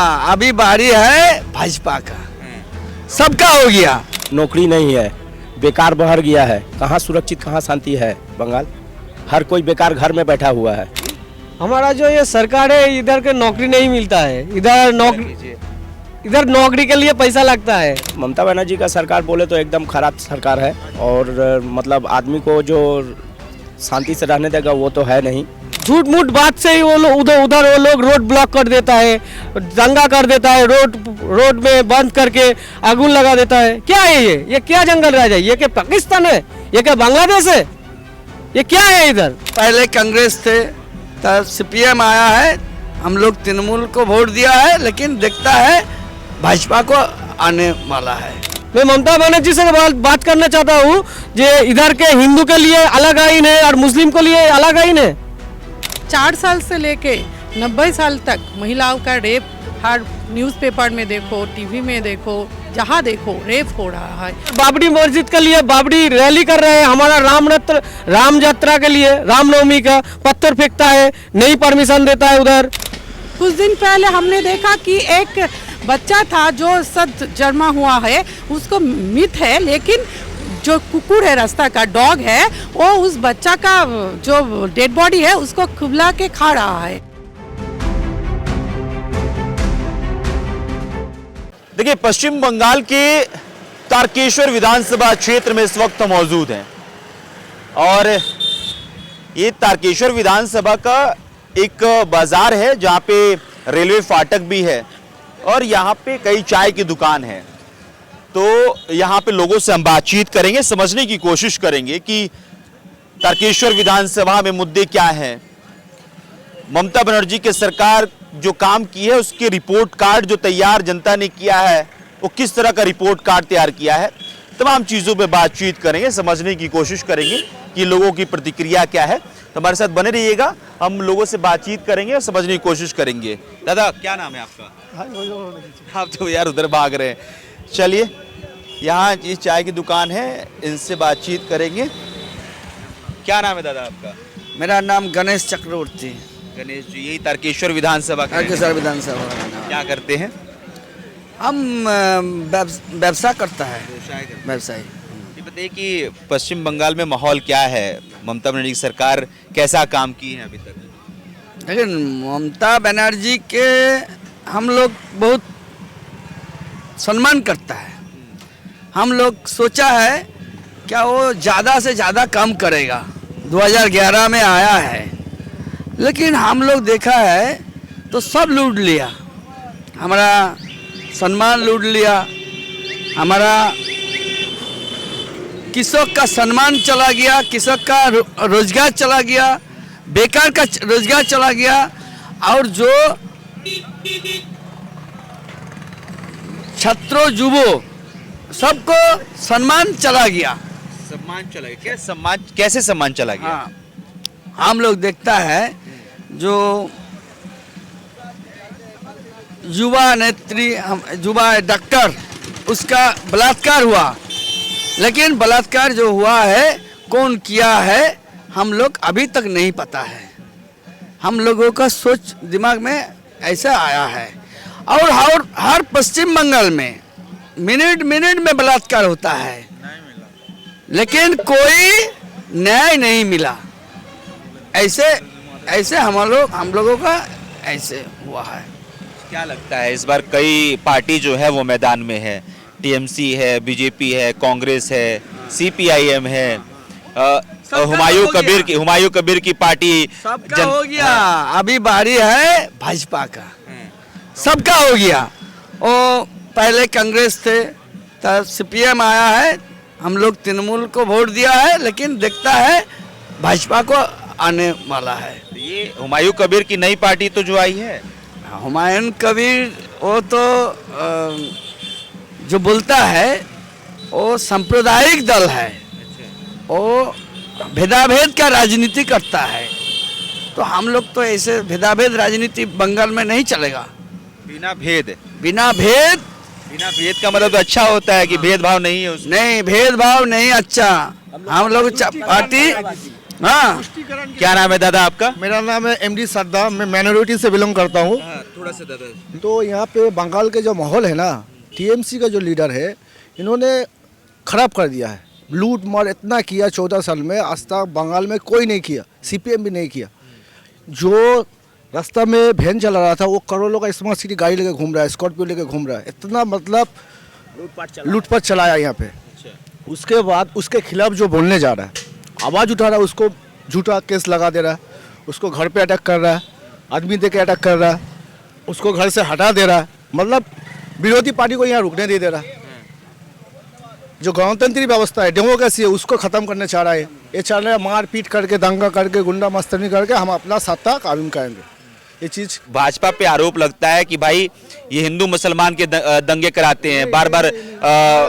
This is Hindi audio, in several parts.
गया, अभी बारी है भाजपा का। सबका हो गया। नौकरी नहीं है, बेकार बहर गया है, कहाँ सुरक्षित कहाँ शांति है बंगाल। हर कोई बेकार घर में बैठा हुआ है। हमारा जो ये सरकार है इधर के नौकरी नहीं मिलता है, इधर नौकरी के लिए पैसा लगता है। ममता बनर्जी का सरकार बोले तो एकदम खराब सरकार है और मतलब आदमी को जो शांति से रहने देगा वो तो है नहीं। झूठ मूठ बात से ही वो लोग उधर वो लोग रोड ब्लॉक कर देता है, दंगा कर देता है, रोड में बंद करके आगुन लगा देता है। क्या है ये क्या जंगल राज है? ये क्या पाकिस्तान है? ये क्या बांग्लादेश है? ये क्या है इधर? पहले कांग्रेस थे, तब सीपीएम आया है, हम लोग तृणमूल को वोट दिया है, लेकिन देखता है भाजपा को आने वाला है। मैं ममता बनर्जी से बात करना चाहता हूँ, जो इधर के हिंदू के लिए अलग आइन है और मुस्लिम के लिए अलग आइन है। 4 साल से लेके 90 साल तक महिलाओं का रेप हर न्यूज़पेपर में देखो, टीवी में देखो, जहाँ देखो रेप हो रहा है। बाबरी मस्जिद के लिए बाबरी रैली कर रहे हैं, हमारा राम यात्रा के लिए रामनवमी का पत्थर फेंकता है, नहीं परमिशन देता है उधर। कुछ दिन पहले हमने देखा कि एक बच्चा था जो सद जन्मा हुआ है, उसको मिथ है, लेकिन जो कुकुर है, रास्ता का डॉग है, वो उस बच्चा का जो डेड बॉडी है उसको खुबला के खा रहा है। देखिए, पश्चिम बंगाल के तारकेश्वर विधानसभा क्षेत्र में इस वक्त हम मौजूद हैं और ये तारकेश्वर विधानसभा का एक बाजार है जहां पे रेलवे फाटक भी है और यहाँ पे कई चाय की दुकान है। तो यहाँ पे लोगों से हम बातचीत करेंगे, समझने की कोशिश करेंगे कि तारकेश्वर विधानसभा में मुद्दे क्या हैं, ममता बनर्जी की सरकार जो काम की है उसके रिपोर्ट कार्ड जो तैयार जनता ने किया है वो किस तरह का रिपोर्ट कार्ड तैयार किया है। तमाम चीज़ों पे बातचीत करेंगे, समझने की कोशिश करेंगे कि लोगों की प्रतिक्रिया क्या है। तो हमारे साथ बने रहिएगा, हम लोगों से बातचीत करेंगे और समझने की कोशिश करेंगे। दादा, क्या नाम है आपका? आप तो यार उधर भाग रहे हैं। चलिए, यहाँ ये चाय की दुकान है, इनसे बातचीत करेंगे। क्या नाम है दादा आपका? मेरा नाम गणेश चक्रवर्ती। गणेश जी, यही तारकेश्वर विधानसभा के तारकेश्वर विधानसभा। क्या करते हैं? हम व्यवसाय करता है, व्यवसाय। ये बताइए कि पश्चिम बंगाल में माहौल क्या है, ममता बनर्जी की सरकार कैसा काम की है अभी तक? लेकिन ममता बनर्जी के हम लोग बहुत सम्मान करता है। हम लोग सोचा है क्या वो ज़्यादा से ज़्यादा काम करेगा। 2011 में आया है, लेकिन हम लोग देखा है तो सब लूट लिया, हमारा सम्मान लूट लिया, हमारा कृषक का सम्मान चला गया, कृषक का रोजगार चला गया, बेकार का रोजगार चला गया और जो छात्रों युवो सबको सम्मान चला गया। सम्मान चला गया? क्या सम्मान, कैसे सम्मान चला गया? हाँ, हम लोग देखता है जो युवा नेत्री, युवा डॉक्टर, उसका बलात्कार हुआ, लेकिन बलात्कार जो हुआ है कौन किया है हम लोग अभी तक नहीं पता है। हम लोगों का सोच दिमाग में ऐसा आया है और हर पश्चिम बंगाल में मिनट में बलात्कार होता है, लेकिन कोई न्याय नहीं मिला। ऐसे हम लोगों का ऐसे हुआ है। क्या लगता है इस बार कई पार्टी जो है वो मैदान में है, टीएमसी है, बीजेपी है, कांग्रेस है, सीपीआईएम है, हुमायूं कबीर की पार्टी सबका हो गया, अभी बारी है भाजपा का। सबका हो गया। वो पहले कांग्रेस थे, तब सीपीएम आया है, हम लोग तृणमूल को वोट दिया है, लेकिन देखता है भाजपा को आने वाला है। ये हुमायूं कबीर की नई पार्टी तो जो आई है, हुमायूं कबीर वो तो जो बोलता है वो सांप्रदायिक दल है, वो भेदाभेद का राजनीति करता है। तो हम लोग तो ऐसे भेदाभेद राजनीति बंगाल में नहीं चलेगा। बिना भेद का मतलब तो अच्छा होता है कि भेदभाव नहीं है उसमें। नहीं, भेदभाव नहीं अच्छा। हम लोग पार्टी। हाँ, क्या नाम है दादा आपका? मेरा नाम है एमडी सरदार, मैं माइनॉरिटी से बिलोंग करता हूँ। थोड़ा सा दादा। तो यहाँ पे बंगाल के जो माहौल है ना, टीएमसी का जो लीडर है, इन्होंने खराब कर दिया है। लूट मार इतना किया 14 साल में, आज तक बंगाल में कोई नहीं किया, सीपीएम भी नहीं किया। जो रास्ता में वैन चला रहा था वो करोड़ों का स्मार्ट सिटी गाड़ी लेके घूम रहा है, स्कॉर्पियो लेके घूम रहा है। इतना मतलब लूटपाट चलाया यहाँ पे। उसके बाद उसके खिलाफ जो बोलने जा रहा है, आवाज़ उठा रहा है, उसको झूठा केस लगा दे रहा है, उसको घर पे अटैक कर रहा है, आदमी दे के अटैक कर रहा है, उसको घर से हटा दे रहा है। मतलब विरोधी पार्टी को यहाँ रुकने नहीं दे रहा। जो गणतंत्री व्यवस्था है, डेमोक्रेसी है, उसको ख़त्म करने चाह रहा है। ये चाह रहा है मार पीट करके, दंगा करके, गुंडा मस्तनी करके हम अपना सत्ता कायम करेंगे। ये चीज़ भाजपा पे आरोप लगता है कि भाई ये हिंदू मुसलमान के दंगे कराते हैं, बार बार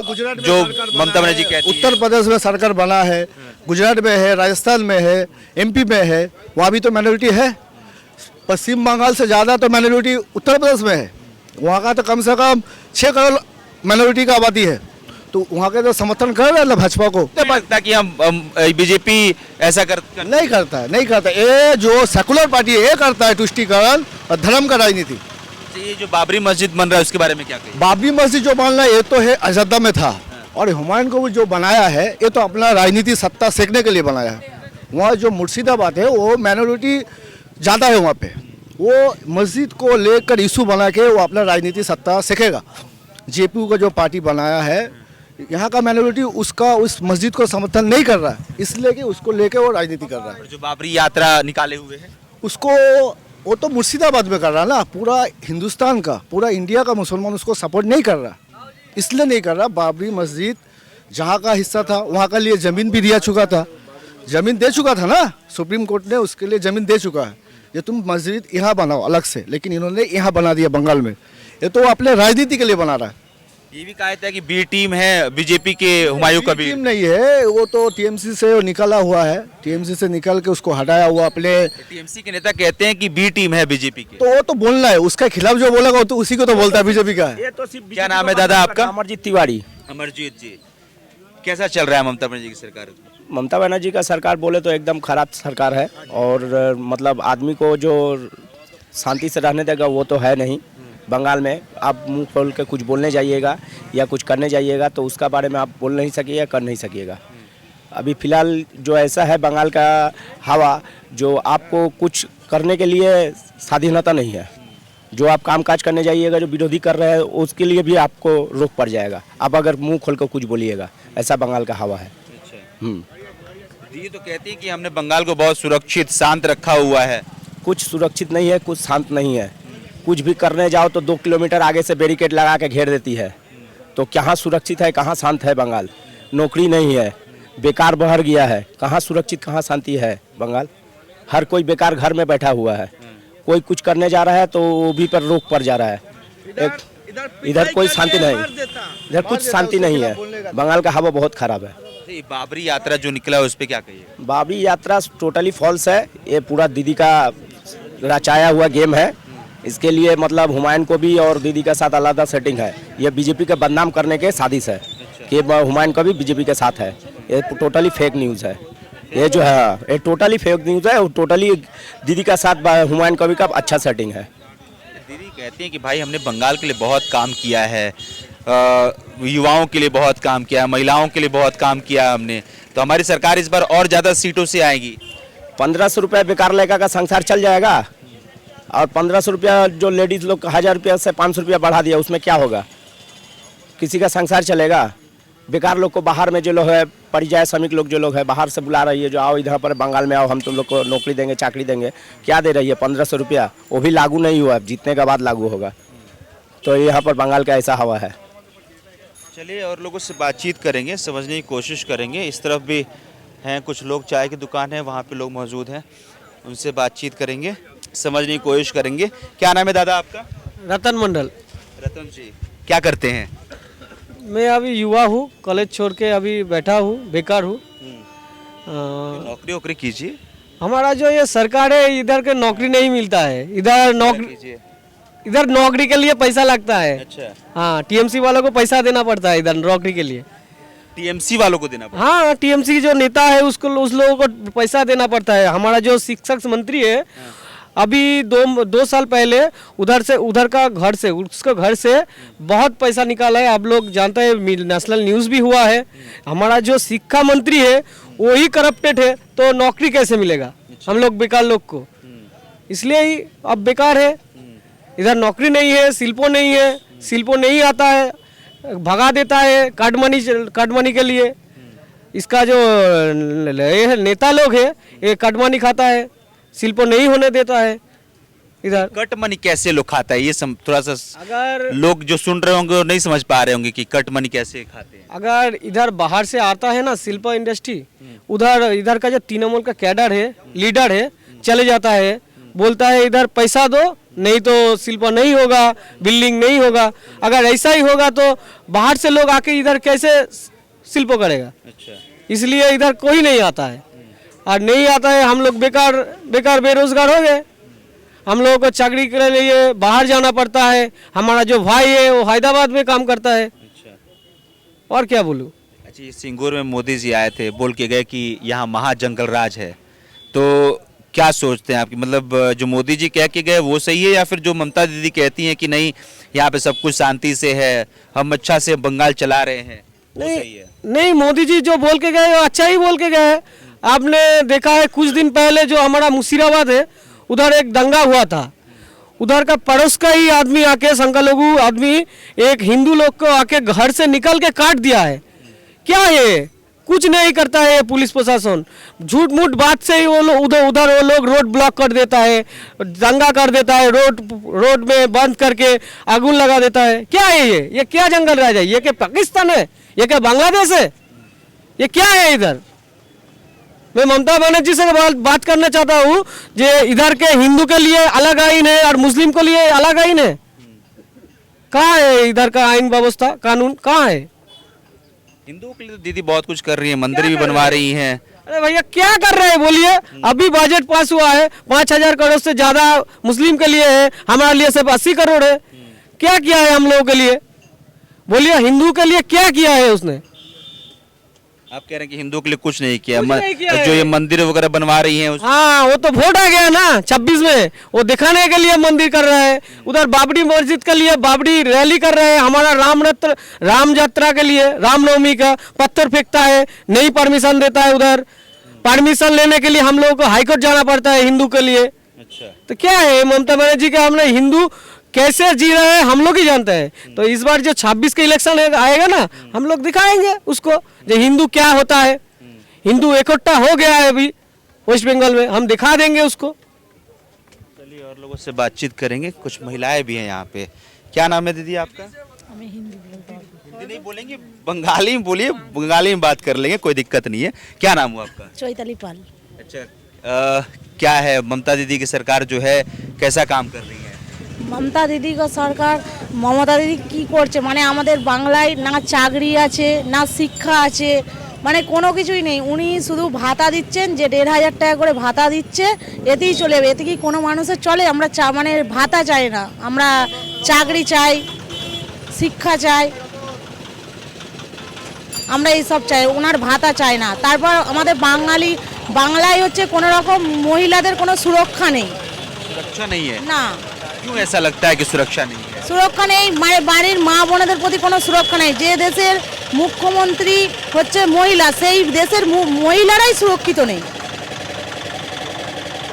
गुजरात में जो सरकार बना ममता बनर्जी है, कहती है। उत्तर प्रदेश में सरकार बना है, गुजरात में है, राजस्थान में है, एमपी में है, वहाँ भी तो माइनॉरिटी है। पश्चिम बंगाल से ज़्यादा तो माइनॉरिटी उत्तर प्रदेश में है। वहाँ का तो कम से कम 6 करोड़ माइनॉरिटी का आबादी है। तो वहाँ के तो समर्थन कर रहे हैं भाजपा को। नहीं लगता कि हम बीजेपी ऐसा नहीं करता है, नहीं करता। ये जो सेकुलर पार्टी है ये करता है तुष्टीकरण और धर्म का राजनीति। ये जो बाबरी मस्जिद बन रहा है उसके बारे में क्या कहें? बाबरी मस्जिद जो बनना है ये तो है अयोध्या में था, और हुमायूं को जो बनाया है ये तो अपना राजनीति सत्ता सेकने के लिए बनाया है। वहाँ जो मुर्शिदाबाद है वो माइनॉरिटी ज़्यादा है, वहाँ पे वो मस्जिद को लेकर इशू बना के वो अपना राजनीति सत्ता सेकेगा। जेपीयू का जो पार्टी बनाया है, यहाँ का माइनॉरिटी उसका उस मस्जिद को समर्थन नहीं कर रहा है, इसलिए कि उसको लेके वो राजनीति कर रहा है। जो बाबरी यात्रा निकाले हुए हैं उसको वो तो मुर्शिदाबाद में कर रहा ना, पूरा हिंदुस्तान का, पूरा इंडिया का मुसलमान उसको सपोर्ट नहीं कर रहा, इसलिए नहीं कर रहा। बाबरी मस्जिद जहाँ का हिस्सा था वहाँ का लिए ज़मीन भी दिया चुका था, ज़मीन दे चुका था ना, सुप्रीम कोर्ट ने उसके लिए ज़मीन दे चुका है। ये तुम मस्जिद यहाँ बनाओ अलग से, लेकिन इन्होंने यहाँ बना दिया बंगाल में। ये तो अपने राजनीति के लिए बना रहा है। ये भी कहा था कि बी टीम है बीजेपी के हुमायूं कबीर। टीम नहीं है, वो तो टीएमसी से निकला हुआ है, टीएमसी से निकल के उसको हटाया हुआ अपने। टीएमसी के नेता कहते हैं कि बी टीम है बीजेपी के। तो वो तो बोलना है, उसके खिलाफ जो बोलेगा वो तो उसी को तो बोलता है बीजेपी का है। ये तो सिर्फ क्या नाम है दादा आपका? अमरजीत तिवारी। अमरजीत जी, कैसा चल रहा है ममता बनर्जी की सरकार? ममता बनर्जी का सरकार बोले तो एकदम खराब सरकार है, और मतलब आदमी को जो शांति से रहने देगा वो तो है नहीं। बंगाल में आप मुंह खोल के कुछ बोलने जाइएगा या कुछ करने जाइएगा तो उसका बारे में आप बोल नहीं सकिएगा, कर नहीं सकिएगा। अभी फ़िलहाल जो ऐसा है बंगाल का हवा, जो आपको कुछ करने के लिए स्वाधीनता नहीं है। जो आप कामकाज करने जाइएगा, जो विरोधी कर रहे हैं उसके लिए भी आपको रोक पड़ जाएगा, आप अगर मुंह खोल कर कुछ बोलिएगा। ऐसा बंगाल का हवा है। ये तो कहती है कि हमने बंगाल को बहुत सुरक्षित शांत रखा हुआ है। कुछ सुरक्षित नहीं है, कुछ शांत नहीं है। कुछ भी करने जाओ तो 2 किलोमीटर आगे से बैरिकेड लगा के घेर देती है। तो कहाँ सुरक्षित है, कहाँ शांत है बंगाल? नौकरी नहीं है, बेकार बढ़ गया है, कहाँ सुरक्षित कहाँ शांति है बंगाल? हर कोई बेकार घर में बैठा हुआ है। कोई कुछ करने जा रहा है तो वो भी पर रोक पड़ जा रहा है। इधर कोई शांति नहीं, इधर कुछ शांति नहीं है। बंगाल का हवा बहुत खराब है। ये बाबरी यात्रा जो निकला है उस पर क्या कहिए? बाबरी यात्रा टोटली फॉल्स है। ये पूरा दीदी का रचाया हुआ गेम है। इसके लिए मतलब हुमायूं को भी और दीदी के साथ अलग सेटिंग है। ये बीजेपी के बदनाम करने के साजिश है कि हुमायूं का भी बीजेपी के साथ है। ये टोटली फेक न्यूज़ है। ये जो है ये टोटली फेक न्यूज़ है, और टोटली दीदी का साथ हुमायूं कबीर का अच्छा सेटिंग है। दीदी कहती हैं कि भाई हमने बंगाल के लिए बहुत काम किया है, युवाओं के लिए बहुत काम किया है, महिलाओं के लिए बहुत काम किया है हमने, तो हमारी सरकार इस बार और ज़्यादा सीटों से आएगी। 1500 रुपये बेकार लेखा का संसार चल जाएगा, और 1500 रुपया जो लेडीज़ लोग 1000 रुपया से 500 रुपया बढ़ा दिया, उसमें क्या होगा? किसी का संसार चलेगा? बेकार लोग को बाहर में जो लोग है, परिजाय श्रमिक लोग जो लोग है बाहर से बुला रही है, जो आओ इधर पर बंगाल में आओ, हम तुम लोग को नौकरी देंगे, चाकरी देंगे। क्या दे रही है? 1500 रुपया। वो भी लागू नहीं हुआ, जीतने के बाद लागू होगा। तो यहाँ पर बंगाल का ऐसा हवा है। चलिए और लोगों से बातचीत करेंगे, समझने की कोशिश करेंगे। इस तरफ भी हैं कुछ लोग, चाय की दुकान है वहाँ पे लोग मौजूद हैं, उनसे बातचीत करेंगे, समझने की कोशिश करेंगे। क्या नाम है दादा आपका? रतन मंडल। रतन जी, क्या करते हैं? मैं अभी युवा हूँ, कॉलेज छोड़ के अभी बैठा हूँ, बेकार हूँ। नौकरी वोकरी कीजिए। हमारा जो ये सरकार है, इधर के नौकरी नहीं मिलता है। इधर नौकरी के लिए पैसा लगता है। अच्छा। हाँ, टीएमसी वालों को पैसा देना पड़ता है इधर नौकरी के लिए। टीएमसी वालों को देना पड़ता हाँ, टीएमसी जो नेता है उसको, उस लोगों को पैसा देना पड़ता है। हमारा जो शिक्षक मंत्री है अभी दो साल पहले उधर का घर से उसके घर से बहुत पैसा निकाला है। आप लोग जानते हैं, नेशनल न्यूज़ भी हुआ है। हमारा जो शिक्षा मंत्री है वो ही करप्टेड है, तो नौकरी कैसे मिलेगा हम लोग बेकार लोग को? इसलिए ही अब बेकार है। इधर नौकरी नहीं है, शिल्पो नहीं है, शिल्पो नहीं आता है, भगा देता है कार्ड मनी के लिए। इसका जो नेता लोग है ये कार्ड मनी खाता है, शिल्पो नहीं होने देता है इधर। कट मनी कैसे लोग खाता है, ये थोड़ा सा अगर लोग जो सुन रहे होंगे वो नहीं समझ पा रहे होंगे कि कट मनी कैसे खाते हैं। अगर इधर बाहर से आता है ना शिल्प इंडस्ट्री, इधर का जो तृणमूल का कैडर है, लीडर है, चले जाता है, बोलता है इधर पैसा दो नहीं तो शिल्प नहीं होगा, बिल्डिंग नहीं होगा। अगर ऐसा ही होगा तो बाहर से लोग आके इधर कैसे शिल्प करेगा? अच्छा, इसलिए इधर कोई नहीं आता है, और नहीं आता है हम लोग बेकार बेरोजगार हो गए। हम लोगों को चाकरी के लिए बाहर जाना पड़ता है। हमारा जो भाई है वो हैदराबाद में काम करता है। अच्छा, और क्या बोलूँ? अच्छा, ये सिंगूर में मोदी जी आए थे, बोल के गए कि यहाँ महाजंगल राज है, तो क्या सोचते हैं आपकी, मतलब जो मोदी जी कह के गए वो सही है, या फिर जो ममता दीदी कहती हैं कि नहीं यहाँ पे सब कुछ शांति से है, हम अच्छा से बंगाल चला रहे हैं, वो सही है? नहीं, मोदी जी जो बोल के गए वो अच्छा ही बोल के गए हैं। आपने देखा है कुछ दिन पहले जो हमारा मुशीराबाद है उधर एक दंगा हुआ था, उधर का पड़ोस का ही आदमी आके, संख्यालघु आदमी एक हिंदू लोग को आके घर से निकल के काट दिया है। क्या है? कुछ नहीं करता है पुलिस प्रशासन। झूठ मूठ बात से ही वो लोग उधर वो लोग रोड ब्लॉक कर देता है, दंगा कर देता है, रोड में बंद करके आगुन लगा देता है। क्या है ये क्या जंगल राज है? ये क्या पाकिस्तान है? ये क्या बांग्लादेश है? ये क्या है इधर? मैं ममता बनर्जी से बात करना चाहता हूँ, जो इधर के हिंदू के लिए अलग आइन है और मुस्लिम के लिए अलग आइन है। कहाँ है इधर का आइन व्यवस्था, कानून कहाँ है? हिंदुओं के लिए तो दीदी बहुत कुछ कर रही है, मंदिर भी बनवा रही हैं। अरे भैया क्या कर रहे हैं बोलिए? अभी बजट पास हुआ है, 5,000 करोड़ से ज्यादा मुस्लिम के लिए है, हमारे लिए सिर्फ 80 करोड़ है। क्या किया है हम लोगों के लिए? बोलिए, हिंदू के लिए क्या किया है उसने? आप कह रहे हैं कि हिंदुओं के लिए कुछ नहीं किया, कुछ नहीं किया है। जो ये मंदिर वगैरह बनवा रही हैं हाँ, वो तो वोट आ गया ना 26 में, वो दिखाने के लिए मंदिर कर रहा है। उधर बाबरी मस्जिद के लिए बाबरी रैली कर रहे हैं, हमारा राम यात्रा के लिए रामनवमी का पत्थर फेंकता है, नहीं परमिशन देता है। उधर परमिशन लेने के लिए हम लोगों को हाईकोर्ट जाना पड़ता है हिंदू के लिए। अच्छा, तो क्या है ममता बनर्जी के, हमने हिंदू कैसे जी रहे हैं हम लोग ही जानते हैं। तो इस बार जो 26 के इलेक्शन आएगा ना, हम लोग दिखाएंगे उसको जो हिंदू क्या होता है। हिंदू इकट्ठा हो गया है अभी वेस्ट बंगाल में, हम दिखा देंगे उसको। चलिए और लोगों से बातचीत करेंगे, कुछ महिलाएं भी हैं यहाँ पे। क्या नाम है दीदी आपका? हमें हिंदी नहीं बोलेंगे, बंगाली में बोलिए, बंगाली में बात कर लेंगे, कोई दिक्कत नहीं है। क्या नाम हुआ आपका? चैताली पाल। अच्छा, क्या है ममता दीदी की सरकार जो है कैसा काम कर रही है? ममता दीदी का सरकार, ममता दीदी কি করছে মানে আমাদের বাংলায় না চাকরি আছে না শিক্ষা আছে, মানে কোনো কিছুই নেই। উনি শুধু ভাতা দিচ্ছেন, যে 1,500 টাকা করে ভাতা দিচ্ছে, এতেই চলে যাবে। এতে কি কোনো মানুষের চলে? আমরা মানে ভাতা চাই না, আমরা চাকরি চাই, শিক্ষা চাই, আমরা এই সব চাই, ওনার ভাতা চাই না। তারপর আমাদের বাংলায় হচ্ছে কোনো রকম মহিলাদের কোনো সুরক্ষা নেই। सुरक्षा नहीं है? না, क्यों ऐसा लगता है कि सुरक्षा नहीं है? সুরক্ষা নেই, মানে বাড়ির মা বোনেদের প্রতি কোনো সুরক্ষা নেই। যে দেশের মুখ্যমন্ত্রী হচ্ছে মহিলা, সেই দেশের মহিলারাই সুরক্ষিত নেই।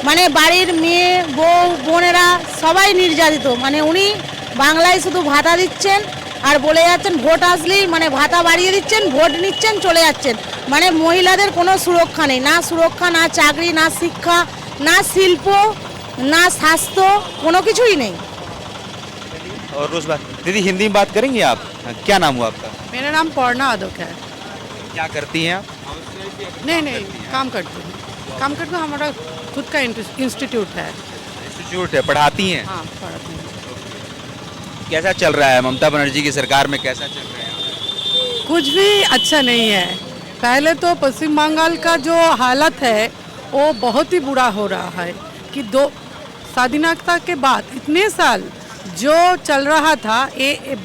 মানে বাড়ির মেয়ে বউ বোনেরা সবাই নির্যাতিত। মানে উনি বাংলায় শুধু ভাতা দিচ্ছেন আর বলে যাচ্ছেন ভোট আসলেই মানে ভাতা বাড়িয়ে দিচ্ছেন, ভোট নিচ্ছেন, চলে যাচ্ছেন। মানে মহিলাদের কোনো সুরক্ষা নেই, না সুরক্ষা, না চাকরি, না শিক্ষা, না শিল্প, না স্বাস্থ্য, কোনো কিছুই নেই। और रोज बात दीदी हिंदी में बात करेंगे आप? क्या नाम हुआ आपका? मेरा नाम पौर्णा अदोक है। क्या करती हैं आप? नहीं काम करती हूँ, हमारा खुद का इंस्टीट्यूट है। इंस्टीट्यूट है, पढ़ाती हैं? हाँ, पढ़ाती हूँ। कैसा चल रहा है ममता बनर्जी की सरकार में, कैसा चल रहा है? कुछ भी अच्छा नहीं है। पहले तो पश्चिम बंगाल का जो हालत है वो बहुत ही बुरा हो रहा है कि स्वाधीनता के बाद इतने साल जो चल रहा था, ये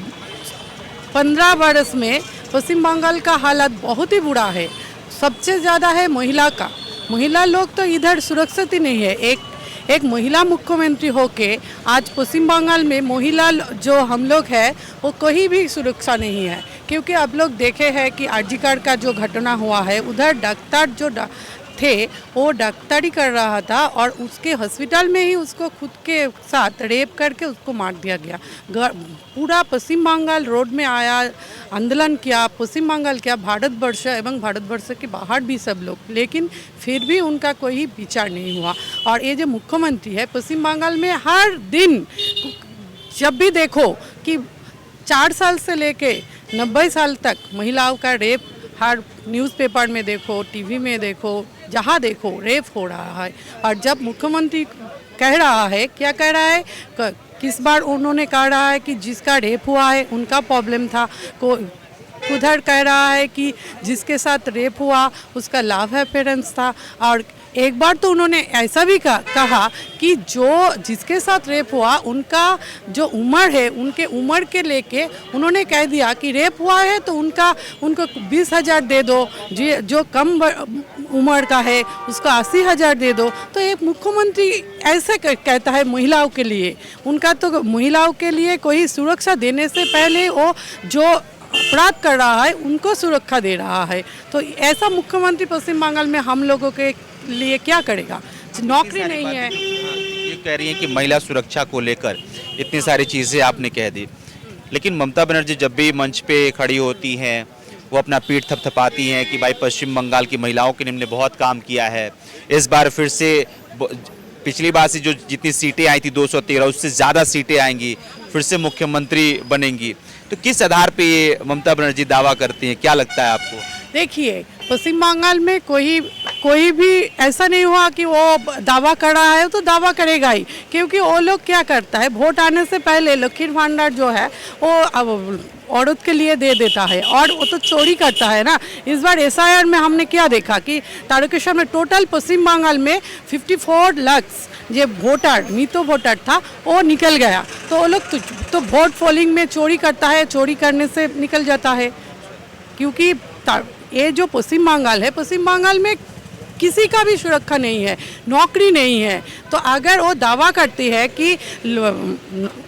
15 वर्ष में पश्चिम बंगाल का हालत बहुत ही बुरा है। सबसे ज़्यादा है महिला का। महिला लोग तो इधर सुरक्षित ही नहीं है। एक महिला मुख्यमंत्री होके आज पश्चिम बंगाल में महिला जो हम लोग है वो कोई भी सुरक्षा नहीं है, क्योंकि आप लोग देखे हैं कि आरजीकर का जो घटना हुआ है उधर डॉक्टर जो थे वो डॉक्टरी कर रहा था और उसके हॉस्पिटल में ही उसको खुद के साथ रेप करके उसको मार दिया गया। पूरा पश्चिम बंगाल रोड में आया, आंदोलन किया, पश्चिम बंगाल किया, भारतवर्ष एवं भारतवर्ष के बाहर भी सब लोग, लेकिन फिर भी उनका कोई विचार नहीं हुआ। और ये जो मुख्यमंत्री है पश्चिम बंगाल में हर दिन जब भी देखो कि 4 साल से लेके 90 साल तक महिलाओं का रेप हर न्यूज़पेपर में देखो, टीवी में देखो, जहाँ देखो रेप हो रहा है। और जब मुख्यमंत्री कह रहा है, क्या कह रहा है, किस बार उन्होंने कह रहा है कि जिसका रेप हुआ है उनका प्रॉब्लम था, उधर कह रहा है कि जिसके साथ रेप हुआ उसका लव अफेयरेंस था। और एक बार तो उन्होंने ऐसा भी कहा कि जो जिसके साथ रेप हुआ उनका जो उम्र है उनके उम्र के लेके उन्होंने कह दिया कि रेप हुआ है तो उनको 20,000 दे दो, जो कम उम्र का है उसको 80,000 दे दो। तो एक मुख्यमंत्री ऐसे कहता है महिलाओं के लिए, उनका तो महिलाओं के लिए कोई सुरक्षा देने से पहले वो जो अपराध कर रहा है उनको सुरक्षा दे रहा है। तो ऐसा मुख्यमंत्री पश्चिम बंगाल में हम लोगों के लिए क्या करेगा, नौकरी नहीं है। ये कह रही हैं कि महिला सुरक्षा को लेकर इतनी सारी चीज़ें आपने कह दी, लेकिन ममता बनर्जी जब भी मंच पे खड़ी होती हैं वो अपना पीठ थपथपाती हैं कि भाई पश्चिम बंगाल की महिलाओं के लिए हमने बहुत काम किया है, इस बार फिर से पिछली बार से जो जितनी सीटें आई थी 213 उससे ज़्यादा सीटें आएंगी, फिर से मुख्यमंत्री बनेंगी। तो किस आधार पे ये ममता बनर्जी दावा करती हैं, क्या लगता है आपको? देखिए पश्चिम बंगाल में कोई भी ऐसा नहीं हुआ कि वो दावा कर रहा है तो दावा करेगा ही, क्योंकि वो लोग क्या करता है, वोट आने से पहले लखीर भंडार जो है वो औरत के लिए दे देता है और वो तो चोरी करता है ना। इस बार SIR में हमने क्या देखा कि तारकेश्वर में टोटल पश्चिम बंगाल में 54 लाख जो वोटर मृत वोटर था वो निकल गया। तो वो लोग तो वोट पोलिंग में चोरी करता है, चोरी करने से निकल जाता है, क्योंकि ये जो पश्चिम बंगाल है, पश्चिम बंगाल में किसी का भी सुरक्षा नहीं है, नौकरी नहीं है। तो अगर वो दावा करती है कि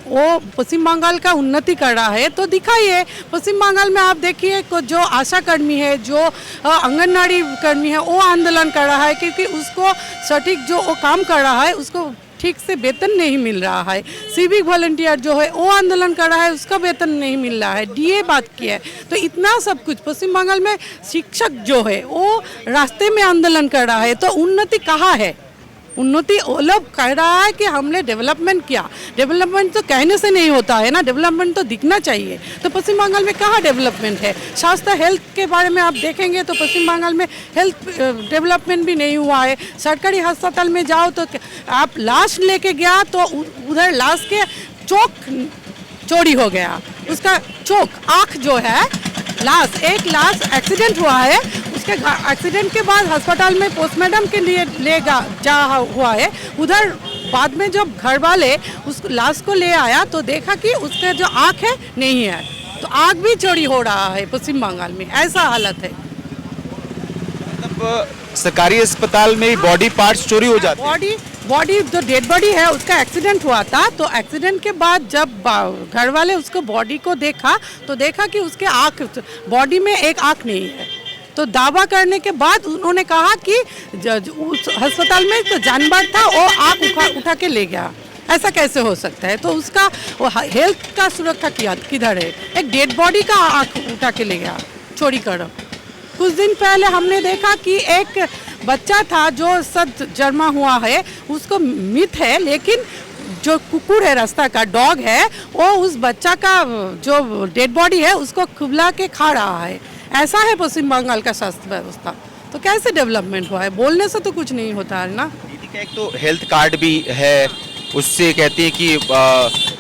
वो पश्चिम बंगाल का उन्नति कर रहा है तो दिखाइए। पश्चिम बंगाल में आप देखिए जो आशा कर्मी है, जो आंगनबाड़ी कर्मी है, वो आंदोलन कर रहा है, क्योंकि उसको सटीक जो वो काम कर रहा है उसको ठीक से वेतन नहीं मिल रहा है। सिविक वॉलंटियर जो है वो आंदोलन कर रहा है, उसका वेतन नहीं मिल रहा है, DA बात की है। तो इतना सब कुछ पश्चिम बंगाल में शिक्षक जो है वो रास्ते में आंदोलन कर रहा है, तो उन्नति कहाँ है? उन्नति वो लोग कह रहा है कि हमने डेवलपमेंट किया, डेवलपमेंट तो कहने से नहीं होता है ना, डेवलपमेंट तो दिखना चाहिए। तो पश्चिम बंगाल में कहाँ डेवलपमेंट है? स्वास्थ्य हेल्थ के बारे में आप देखेंगे तो पश्चिम बंगाल में हेल्थ डेवलपमेंट भी नहीं हुआ है। सरकारी अस्पताल में जाओ तो आप लाश लेके गया तो उधर लाश के चोक चोरी हो गया, उसका चोक आँख जो है, लाश एक लाश एक्सीडेंट हुआ है, उसके एक्सीडेंट के बाद अस्पताल में पोस्टमार्टम के लिए जा हुआ है। उधर बाद में जब घर वाले उस लाश को ले आया तो देखा कि उसके जो आँख है नहीं है, तो आँख भी चोरी हो रहा है पश्चिम बंगाल में, ऐसा हालत है। मतलब सरकारी अस्पताल में बॉडी पार्ट्स चोरी हो जाते हैं। बॉडी जो डेड बॉडी है उसका एक्सीडेंट हुआ था, तो एक्सीडेंट के बाद जब घर वाले उसको बॉडी को देखा तो देखा कि उसके आँख, बॉडी में एक आँख नहीं है। तो दावा करने के बाद उन्होंने कहा कि उस अस्पताल में तो जानवर था, वो आँख उठा के ले गया। ऐसा कैसे हो सकता है? तो उसका वो हेल्थ का सुरक्षा किधर है? एक डेड बॉडी का आँख उठा के ले गया, चोरी करो। कुछ दिन पहले हमने देखा कि एक बच्चा था जो सद जन्मा हुआ है, उसको मिथ है, लेकिन जो कुकुर है, रास्ता का डॉग है, वो उस बच्चा का जो डेड बॉडी है उसको खुबला के खा रहा है। ऐसा है पश्चिम बंगाल का स्वास्थ्य व्यवस्था। तो कैसे डेवलपमेंट हुआ है? बोलने से तो कुछ नहीं होता है ना। दीदी का एक तो हेल्थ कार्ड भी है, उससे कहती है कि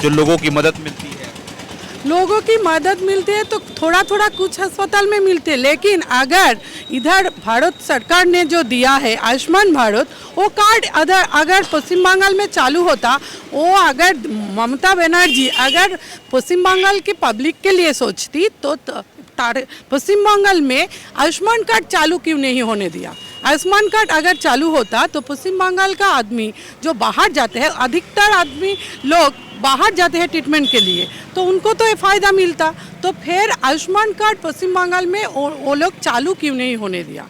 जो लोगों की मदद मिलती है, लोगों की मदद मिलती है तो थोड़ा थोड़ा कुछ अस्पताल में मिलते हैं, लेकिन अगर इधर भारत सरकार ने जो दिया है आयुष्मान भारत, वो कार्ड अगर पश्चिम बंगाल में चालू होता, वो अगर ममता बनर्जी अगर पश्चिम बंगाल की पब्लिक के लिए सोचती तो पश्चिम बंगाल में आयुष्मान कार्ड चालू क्यों नहीं होने दिया? आयुष्मान कार्ड अगर चालू होता तो पश्चिम बंगाल का आदमी जो बाहर जाते हैं, अधिकतर आदमी लोग बाहर जाते हैं ट्रीटमेंट के लिए, तो उनको तो ये फ़ायदा मिलता। तो फिर आयुष्मान कार्ड पश्चिम बंगाल में वो लोग चालू क्यों नहीं होने दिया?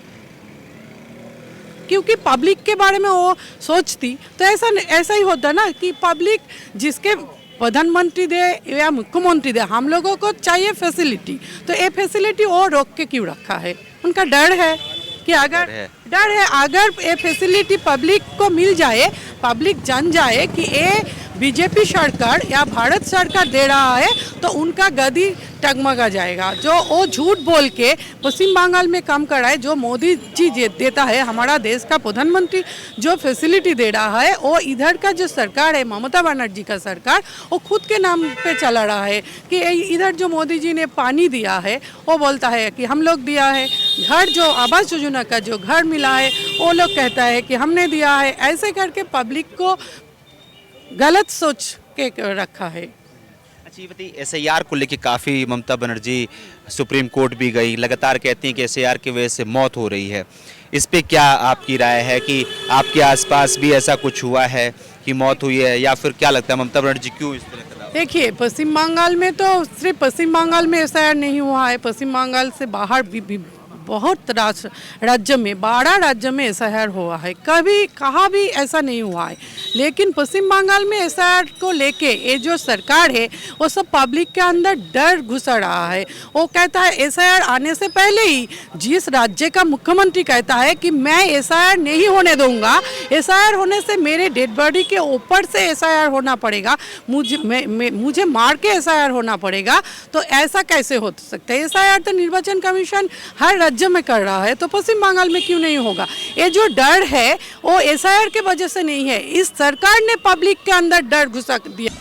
क्योंकि पब्लिक के बारे में वो सोचती तो ऐसा ही होता ना कि पब्लिक जिसके प्रधानमंत्री दे या मुख्यमंत्री दे, हम लोगों को चाहिए फैसिलिटी, तो ये फैसिलिटी वो रोक के क्यों रखा है? उनका डर है कि अगर ये फैसिलिटी पब्लिक को मिल जाए, पब्लिक जान जाए कि ये बीजेपी सरकार या भारत सरकार दे रहा है, तो उनका गदी टगमगा जाएगा। जो वो झूठ बोल के पश्चिम बंगाल में काम कर रहा है, जो मोदी जी देता है, हमारा देश का प्रधानमंत्री जो फैसिलिटी दे रहा है, वो इधर का जो सरकार है, ममता बनर्जी का सरकार, वो खुद के नाम पे चला रहा है कि इधर जो मोदी जी ने पानी दिया है, वो बोलता है कि हम लोग दिया है। घर जो आवास योजना का जो घर मिला है, वो लोग कहता है कि हमने दिया है। ऐसे करके पब्लिक को गलत सोच के रखा है। अच्छा, ये बताइए, SIR को लेके काफ़ी ममता बनर्जी सुप्रीम कोर्ट भी गई, लगातार कहती हैं कि SIR की वजह से मौत हो रही है। इस पे क्या आपकी राय है कि आपके आसपास भी ऐसा कुछ हुआ है कि मौत हुई है, या फिर क्या लगता है ममता बनर्जी क्यों इस तरह कर रहा है? देखिए, पश्चिम बंगाल में तो सिर्फ पश्चिम बंगाल में SIR नहीं हुआ है, पश्चिम बंगाल से बाहर भी बहुत राज्य में 12 राज्य में SIR हुआ है, कभी कहाँ भी ऐसा नहीं हुआ है। लेकिन पश्चिम बंगाल में SIR को लेके ये जो सरकार है, वो सब पब्लिक के अंदर डर घुसा रहा है। वो कहता है SIR आने से पहले ही जिस राज्य का मुख्यमंत्री कहता है कि मैं SIR नहीं होने दूंगा, SIR होने से मेरे डेड बॉडी के ऊपर से SIR होना पड़ेगा, मुझे मार के SIR होना पड़ेगा, तो ऐसा कैसे हो सकता है? SIR तो निर्वाचन कमीशन हर राज्य में कर रहा है, तो पश्चिम बंगाल में क्यों नहीं होगा? ये जो डर है वो SIR के वजह से नहीं है, इस सरकार ने पब्लिक के अंदर डर घुसा दिया।